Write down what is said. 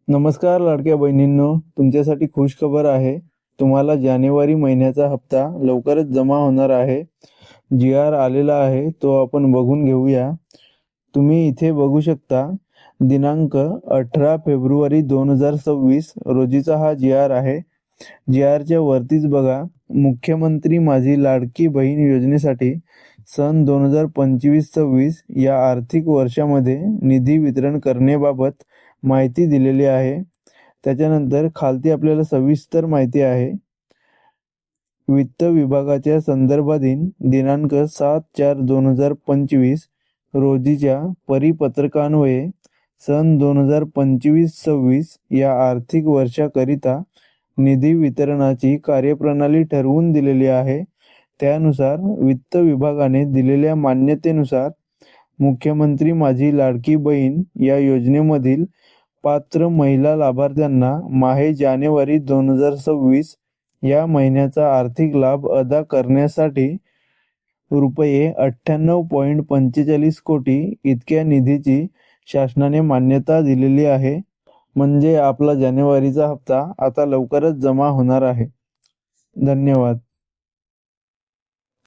नमस्कार लाडक्या बहिणींनो, तुमच्यासाठी खुशखबर आहे. तुम्हाला जानेवारी महिन्याचा हप्ता लवकरच जमा होणार आहे. जी.आर आलेला आहे, तो आपण बघून घेऊया. तुम्ही इथे बघू शकता, दिनांक 18 फेब्रुवारी 2026 रोजीचा हा जी.आर आहे. जी.आरच्या वरतीच बघा, मुख्यमंत्री माझी लाडकी बहीण योजनेसाठी सन 2025-26 या आर्थिक वर्षामध्ये निधी वितरण करण्याबाबत माहिती दिलेली आहे. त्याच्यानंतर खालती आपल्याला सविस्तर माहिती आहे. वित्त विभागाच्या संदर्भाधीन दिनांक 7/4/2025 रोजीच्या परिपत्रकान्वये सन 2025-26 या आर्थिक वर्षाकरिता निधी वितरणाची कार्यप्रणाली ठरवून दिलेली आहे. त्यानुसार वित्त विभागाने दिलेल्या मान्यतेनुसार मुख्यमंत्री माझी लाडकी बहीण या योजनेमधील पात्र महिला लाभार्थ्यांना माहे जानेवारी 2026 या महिन्याचा आर्थिक लाभ अदा करण्यासाठी रुपये 98.45 कोटी इतक्या निधीची शासनाने मान्यता दिलेली आहे. म्हणजे आपला जानेवारीचा हप्ता आता लवकरच जमा होणार आहे. धन्यवाद.